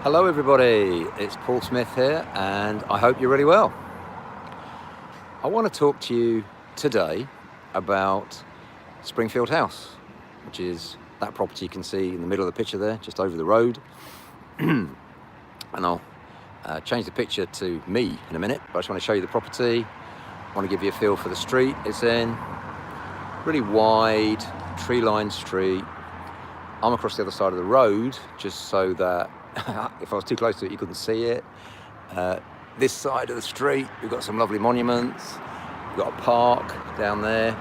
Hello everybody, it's Paul Smith here and I hope you're really well. I want to talk to you today about Springfield House, which is that property you can see in the middle of the picture there, just over the road. And I'll change the picture to me in a minute, but I just want to show you the property. I want to give you a feel for the street it's in. Really wide, tree-lined street. I'm across the other side of the road just so that if I was too close to it, you couldn't see it. This side of the street, we've got some lovely monuments. We've got a park down there,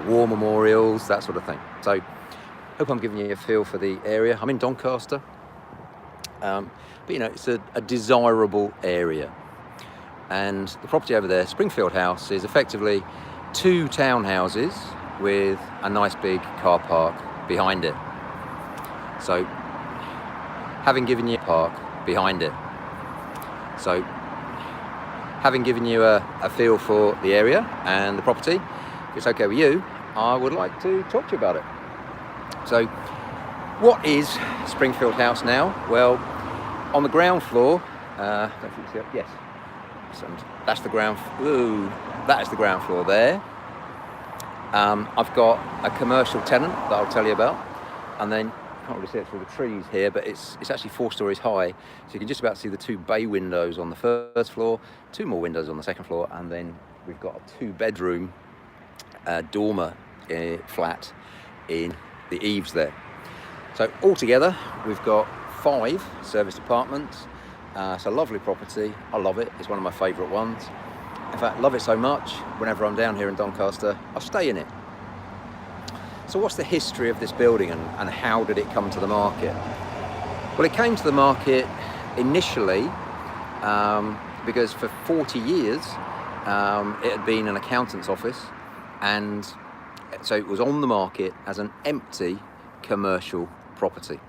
war memorials, that sort of thing. So, hope I'm giving you a feel for the area. I'm in Doncaster, but you know, it's a desirable area. And the property over there, Springfield House, is effectively 2 townhouses with a nice big car park behind it. So, having given you a park behind it. So, having given you a feel for the area and the property, if it's okay with you, I would like to talk to you about it. So, what is Springfield House now? Well, on the ground floor, don't think you see it. Yes, that's the ground. Ooh, that is the ground floor there. I've got a commercial tenant that I'll tell you about, and then can't really see it through the trees here, but it's actually 4 stories high, so you can just about see the 2 bay windows on the first floor, 2 more windows on the second floor, and then we've got a 2-bedroom dormer flat in the eaves there. So altogether we've got 5 serviced apartments. It's a lovely property. I love it. It's one of my favourite ones. In fact, love it so much, whenever I'm down here in Doncaster, I stay in it. So what's the history of this building and how did it come to the market? Well, it came to the market initially because for 40 years it had been an accountant's office, and so it was on the market as an empty commercial property.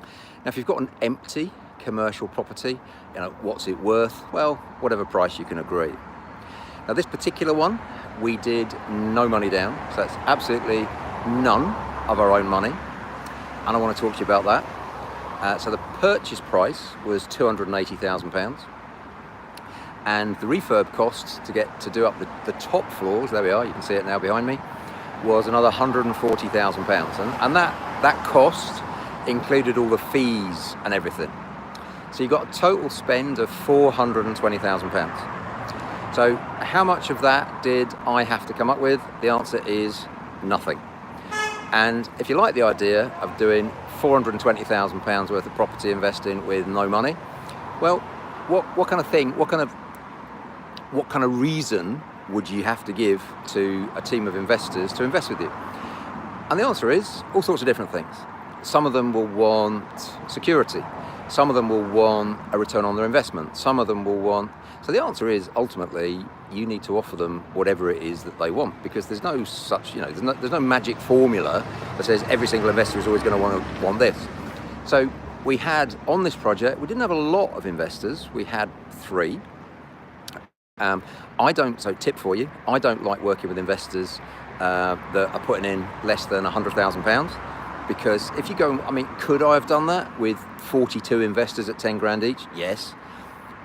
Now, if you've got an empty commercial property, you know, what's it worth? Well, whatever price you can agree. Now, this particular one, we did no money down, so that's absolutely none of our own money, and I want to talk to you about that. So the purchase price was £280,000, and the refurb costs to do up the top floors, there we are, you can see it now behind me, was another £140,000, and that cost included all the fees and everything. So you got a total spend of £420,000. So how much of that did I have to come up with? The answer is nothing. And if you like the idea of doing £420,000 worth of property investing with no money, well, what kind of reason would you have to give to a team of investors to invest with you? And the answer is all sorts of different things. Some of them will want security. Some of them will want a return on their investment. Some of them will want... So the answer is, ultimately, you need to offer them whatever it is that they want, because there's no such, you know, there's no magic formula that says every single investor is always going to want this. So we had, on this project, we didn't have a lot of investors. We had 3. So tip for you, I don't like working with investors that are putting in less than £100,000. Because if you go, I mean, could I have done that with 42 investors at 10 grand each? Yes.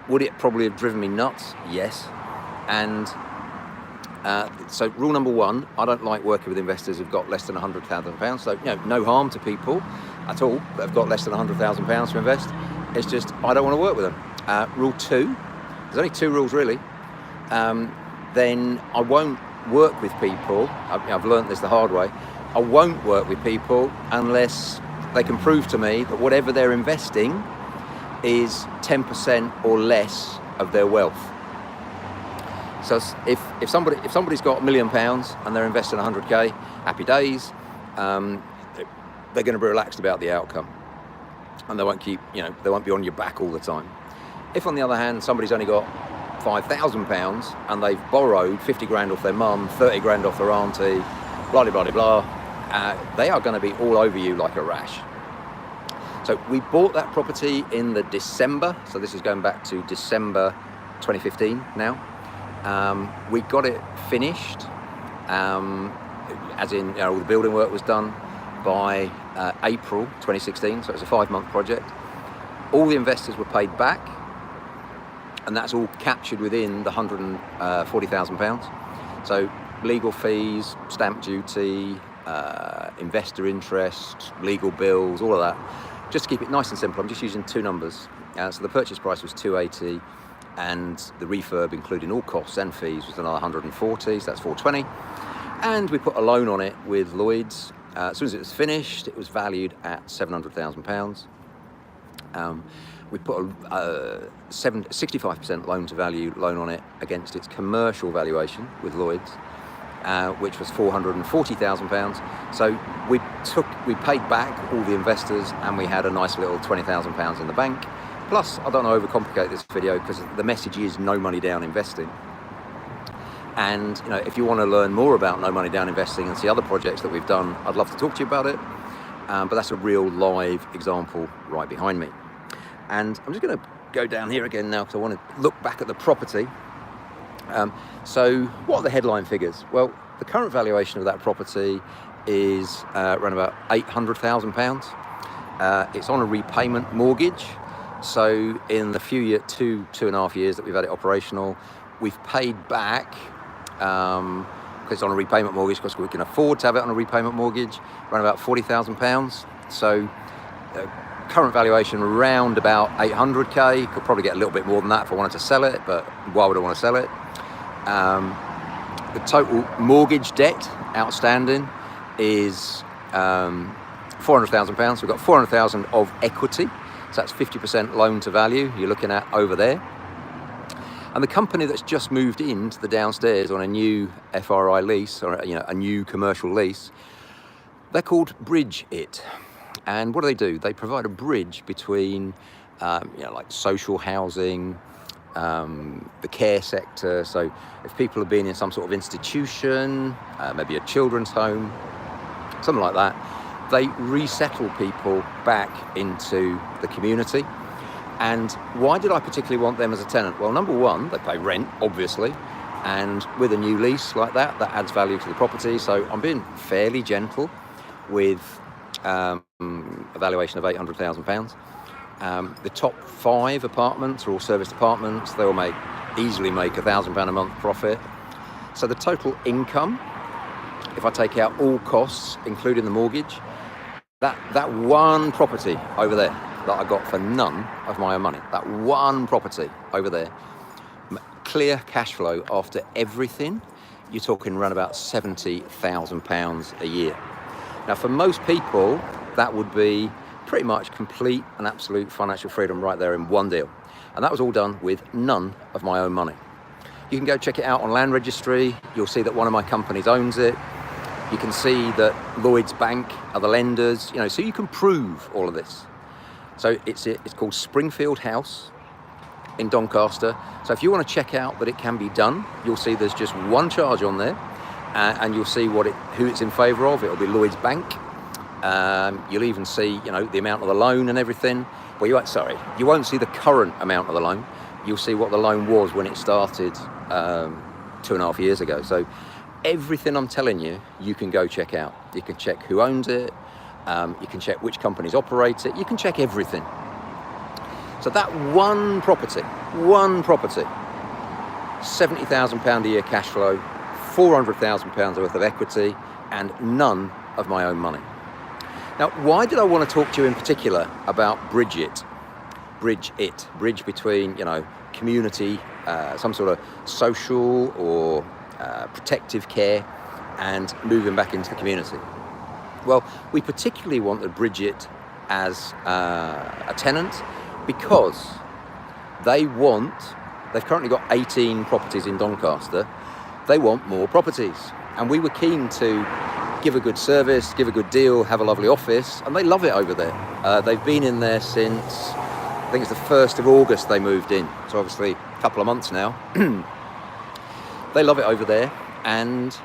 Would it probably have driven me nuts? Yes. And so rule number 1, I don't like working with investors who've got less than £100,000. So, you know, no harm to people at all that have got less than £100,000 to invest. It's just, I don't want to work with them. Rule 2, there's only 2 rules really. Then I won't work with people, I've learned this the hard way, I won't work with people unless they can prove to me that whatever they're investing is 10% or less of their wealth. So if somebody's got £1 million and they're investing 100k, happy days. They're going to be relaxed about the outcome, and they won't be on your back all the time. If, on the other hand, somebody's only got £5,000 and they've borrowed 50 grand off their mum, 30 grand off their auntie, blah, blah, blah, blah, they are going to be all over you like a rash. So we bought that property in the December, so this is going back to December 2015 now. We got it finished, as in, all the building work was done by April 2016, so it was a 5-month project. All the investors were paid back, and that's all captured within the £140,000. So legal fees, stamp duty, investor interest, legal bills, all of that. Just to keep it nice and simple, I'm just using two numbers. So the purchase price was 280, and the refurb, including all costs and fees, was another 140, so that's 420. And we put a loan on it with Lloyds. As soon as it was finished, it was valued at £700,000. We put a 65% loan to value loan on it against its commercial valuation with Lloyds, which was £440,000. So we paid back all the investors, and we had a nice little £20,000 in the bank. Plus, I don't want to overcomplicate this video because the message is no money down investing. And if you want to learn more about no money down investing and see other projects that we've done, I'd love to talk to you about it. But that's a real live example right behind me. And I'm just going to go down here again now because I want to look back at the property. So what are the headline figures? Well, the current valuation of that property is around about £800,000. It's on a repayment mortgage. So in the two and a half years that we've had it operational, we've paid back, because it's on a repayment mortgage, because we can afford to have it on a repayment mortgage, around about £40,000. So current valuation around about 800k. Could probably get a little bit more than that if I wanted to sell it, but why would I want to sell it? The total mortgage debt outstanding is £400,000. We've got 400,000 of equity, so that's 50% loan to value you're looking at over there. And the company that's just moved into the downstairs on a new FRI lease, or a new commercial lease, they're called Bridgeit. And what do? They provide a bridge between, like social housing, the care sector. So if people have been in some sort of institution, maybe a children's home, something like that, they resettle people back into the community. And why did I particularly want them as a tenant? Well, number one, they pay rent, obviously, and with a new lease like that adds value to the property. So I'm being fairly gentle with a valuation of £800,000. The top 5 apartments are all serviced apartments. They will easily make £1,000 a month profit. So the total income, if I take out all costs, including the mortgage, that one property over there that I got for none of my own money, that one property over there, clear cash flow after everything, you're talking around about £70,000 a year. Now, for most people, that would be pretty much complete and absolute financial freedom right there in one deal. And that was all done with none of my own money. You can go check it out on Land Registry. You'll see that one of my companies owns it. You can see that Lloyds Bank are the lenders, so you can prove all of this. So it's called Springfield House in Doncaster. So if you want to check out that it can be done, you'll see there's just one charge on there, and you'll see who it's in favour of. It'll be Lloyds Bank. You'll even see, the amount of the loan and everything. Well, you won't see the current amount of the loan. You'll see what the loan was when it started 2.5 years ago. So everything I'm telling you, you can go check out. You can check who owns it. You can check which companies operate it. You can check everything. So that one property, £70,000 a year cash flow, £400,000 worth of equity, and none of my own money. Now, why did I want to talk to you in particular about Bridgeit? Bridge between, community, some sort of social or protective care, and moving back into the community. Well, we particularly wanted Bridgeit as a tenant because they've currently got 18 properties in Doncaster. They want more properties, and we were keen to give a good service, give a good deal, have a lovely office, and they love it over there. They've been in there since, I think it's the 1st of August they moved in, so obviously a couple of months now. They love it over there, and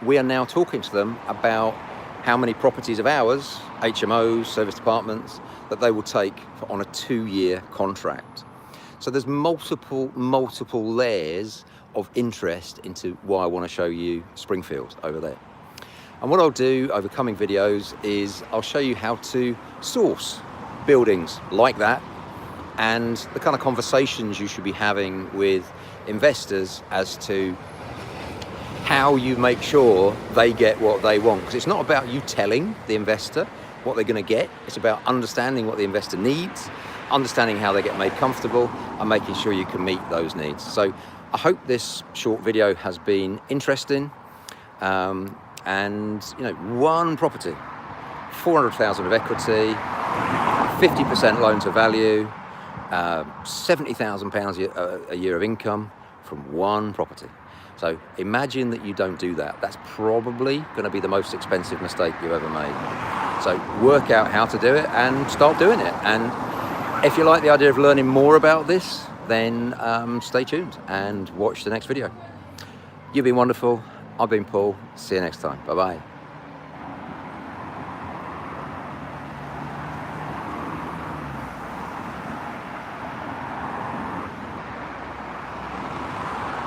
we are now talking to them about how many properties of ours, HMOs, service departments, that they will take on a 2-year contract. So there's multiple layers of interest into why I want to show you Springfield over there. And what I'll do over coming videos is I'll show you how to source buildings like that, and the kind of conversations you should be having with investors as to how you make sure they get what they want. Because it's not about you telling the investor what they're going to get. It's about understanding what the investor needs, understanding how they get made comfortable, and making sure you can meet those needs. So I hope this short video has been interesting. And one property, 400,000 of equity, 50% loan to value, £70,000 a year of income from one property. So imagine that you don't do that. That's probably going to be the most expensive mistake you've ever made. So work out how to do it and start doing it. And if you like the idea of learning more about this, then stay tuned and watch the next video. You've been wonderful. I've been Paul. See you next time. Bye-bye.